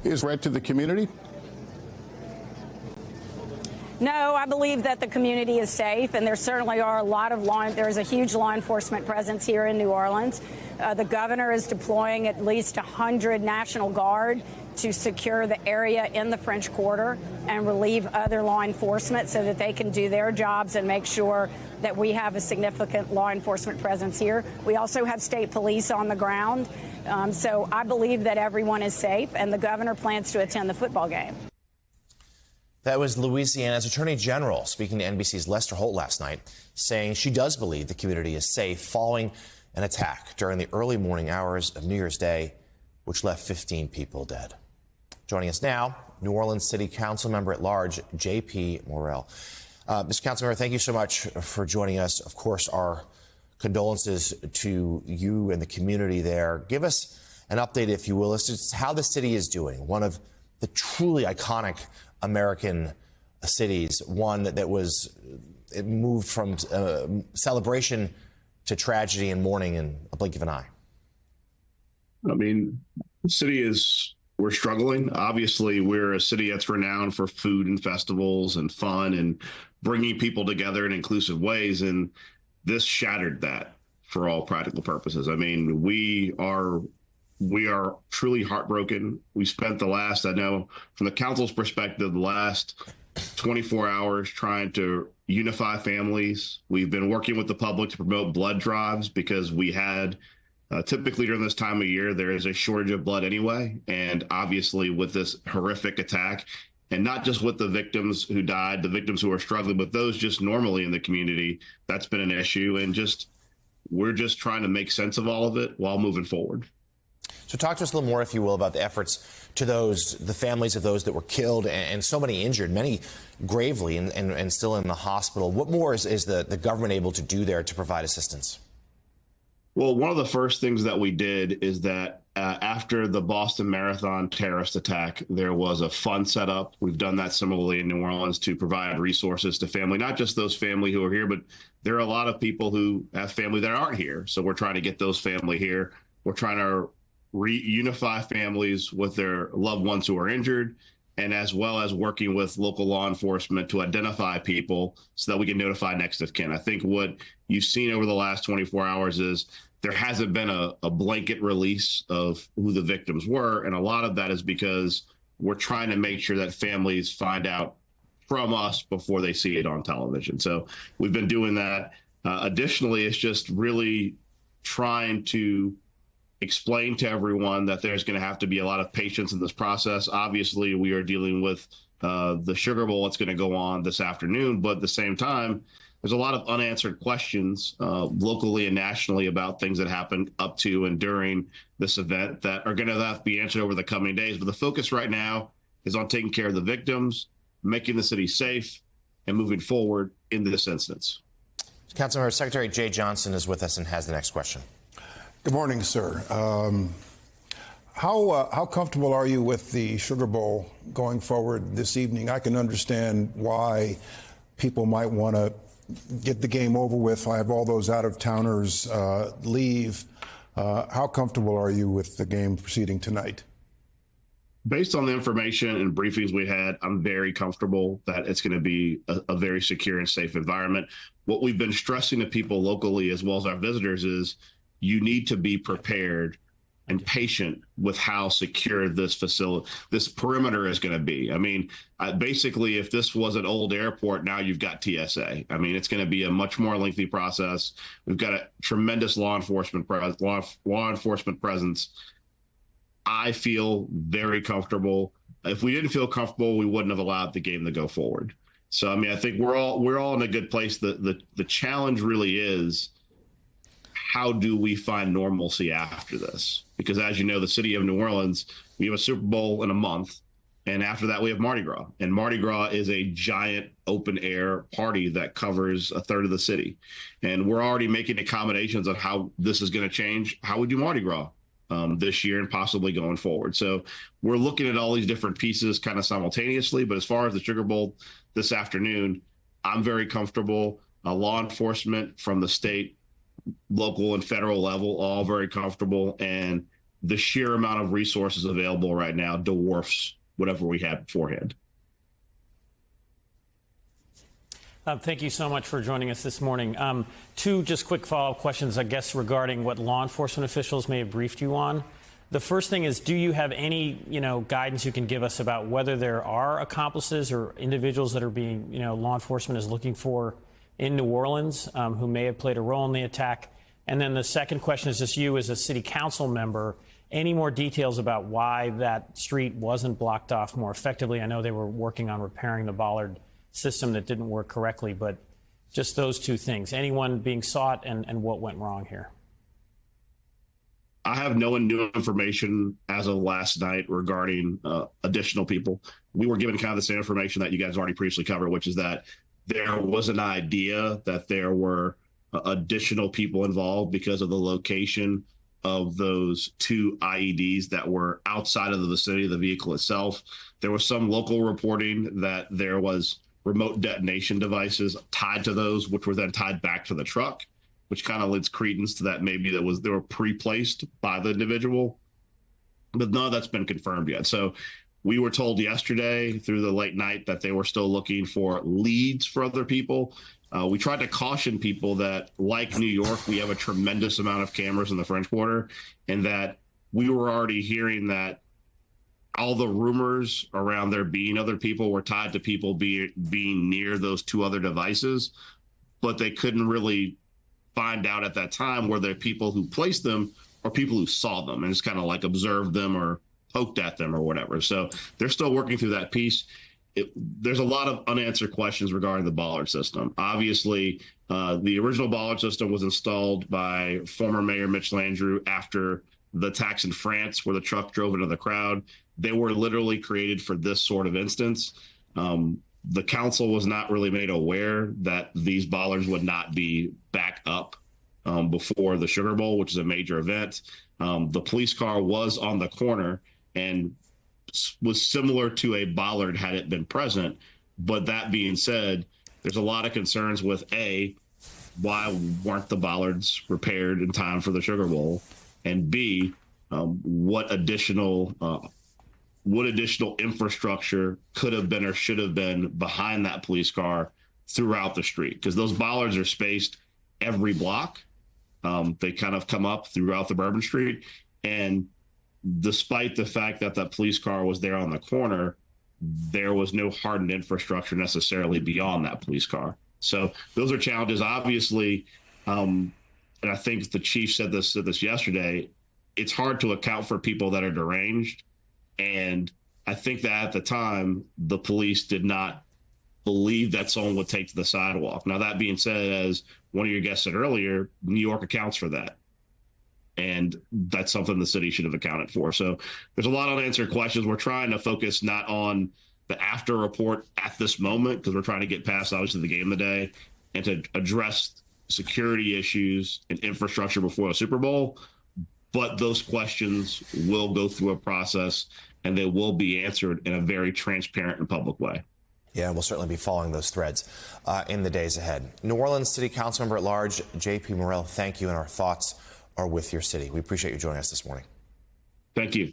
is threat to the community? No, I believe that the community is safe, and there certainly are a lot of there's a huge law enforcement presence here in New Orleans. The governor is deploying at least 100 National Guard to secure the area in the French Quarter and relieve other law enforcement so that they can do their jobs and make sure that we have a significant law enforcement presence here. We also have state police on the ground. So I believe that everyone is safe, and the governor plans to attend the football game. That was Louisiana's Attorney General speaking to NBC's Lester Holt last night, saying she does believe the community is safe following an attack during the early morning hours of New Year's Day, which left 15 people dead. Joining us now, New Orleans City Council member at large, J.P. Morrell. Mr. Councilmember, thank you so much for joining us. Of course, our condolences to you and the community there. Give us an update, if you will, as to how the city is doing. One of the truly iconic American cities, one that was, it moved from celebration to tragedy and mourning in a blink of an eye. I mean, the city we're struggling. Obviously, we're a city that's renowned for food and festivals and fun and bringing people together in inclusive ways. And this shattered that for all practical purposes. I mean, we are truly heartbroken. We spent the last, I know from the council's perspective, the last 24 hours trying to unify families. We've been working with the public to promote blood drives because we had typically during this time of year, there is a shortage of blood anyway. And obviously with this horrific attack, and not just with the victims who died, the victims who are struggling, but those just normally in the community, that's been an issue. And we're just trying to make sense of all of it while moving forward. So talk to us a little more, if you will, about the efforts to the families of those that were killed and so many injured, many gravely and still in the hospital. What more is the government able to do there to provide assistance? Well, one of the first things that we did is that after the Boston Marathon terrorist attack, there was a fund set up. We've done that similarly in New Orleans to provide resources to family, not just those family who are here, but there are a lot of people who have family that aren't here. So we're trying to get those family here. We're trying to reunify families with their loved ones who are injured, and as well as working with local law enforcement to identify people so that we can notify next of kin. I think what you've seen over the last 24 hours is there hasn't been a blanket release of who the victims were. And a lot of that is because we're trying to make sure that families find out from us before they see it on television. So we've been doing that. Additionally, it's just really trying to explain to everyone that there's going to have to be a lot of patience in this process. Obviously, we are dealing with the Sugar Bowl that's going to go on this afternoon, but at the same time, there's a lot of unanswered questions locally and nationally about things that happened up to and during this event that are going to have to be answered over the coming days. But the focus right now is on taking care of the victims, making the city safe, and moving forward in this instance. Councilmember, Secretary Jeh Johnson is with us and has the next question. Good morning, sir. How comfortable are you with the Sugar Bowl going forward this evening? I can understand why people might want to get the game over with. I have all those out-of-towners leave. How comfortable are you with the game proceeding tonight? Based on the information and briefings we had, I'm very comfortable that it's going to be a very secure and safe environment. What we've been stressing to people locally as well as our visitors is you need to be prepared and patient with how secure this perimeter is going to be. I mean, basically, if this was an old airport, now you've got TSA. I mean, it's going to be a much more lengthy process. We've got a tremendous law enforcement presence. I feel very comfortable. If we didn't feel comfortable, we wouldn't have allowed the game to go forward. So, I mean, I think we're all in a good place. The challenge really is, how do we find normalcy after this? Because as you know, the city of New Orleans, we have a Super Bowl in a month. And after that, we have Mardi Gras. And Mardi Gras is a giant open air party that covers a third of the city. And we're already making accommodations on how this is going to change, how we do Mardi Gras this year and possibly going forward. So we're looking at all these different pieces kind of simultaneously. But as far as the Sugar Bowl this afternoon, I'm very comfortable. Law enforcement from the state, local and federal level, all very comfortable. And the sheer amount of resources available right now dwarfs whatever we had beforehand. Thank you so much for joining us this morning. Two just quick follow-up questions, I guess, regarding what law enforcement officials may have briefed you on. The first thing is, do you have any, guidance you can give us about whether there are accomplices or individuals that are being, law enforcement is looking for in New Orleans who may have played a role in the attack? And then the second question is just you as a city council member, any more details about why that street wasn't blocked off more effectively? I know they were working on repairing the bollard system that didn't work correctly, but just those two things. Anyone being sought and what went wrong here? I have no new information as of last night regarding additional people. We were given kind of the same information that you guys already previously covered, which is that there was an idea that there were additional people involved because of the location of those two IEDs that were outside of the vicinity of the vehicle itself. There was some local reporting that there was remote detonation devices tied to those, which were then tied back to the truck, which kind of lends credence to that maybe they were pre-placed by the individual. But none of that's been confirmed yet. So we were told yesterday through the late night that they were still looking for leads for other people. We tried to caution people that, like New York, we have a tremendous amount of cameras in the French Quarter, and that we were already hearing that all the rumors around there being other people were tied to people being near those two other devices, but they couldn't really find out at that time were there people who placed them or people who saw them and just kind of like observed them or poked at them or whatever. So they're still working through that piece. There's a lot of unanswered questions regarding the bollard system. Obviously, the original bollard system was installed by former Mayor Mitch Landrieu after the attacks in France where the truck drove into the crowd. They were literally created for this sort of instance. The council was not really made aware that these bollards would not be back up before the Sugar Bowl, which is a major event. The police car was on the corner and was similar to a bollard had it been present. But that being said, there's a lot of concerns with why weren't the bollards repaired in time for the Sugar Bowl? And B, what additional infrastructure could have been or should have been behind that police car throughout the street? Because those bollards are spaced every block. They kind of come up throughout the Bourbon Street. And despite the fact that that police car was there on the corner, there was no hardened infrastructure necessarily beyond that police car. So those are challenges. Obviously, and I think the chief said this yesterday, it's hard to account for people that are deranged. And I think that at the time, the police did not believe that someone would take to the sidewalk. Now, that being said, as one of your guests said earlier, New York accounts for that. And that's something the city should have accounted for. So there's a lot of unanswered questions. We're trying to focus not on the after report at this moment, because we're trying to get past, obviously, the game of the day and to address security issues and infrastructure before the Super Bowl. But those questions will go through a process and they will be answered in a very transparent and public way. Yeah, we'll certainly be following those threads in the days ahead. New Orleans City Council Member at Large, J.P. Morrell, thank you, and our thoughts are with your city. We appreciate you joining us this morning. Thank you.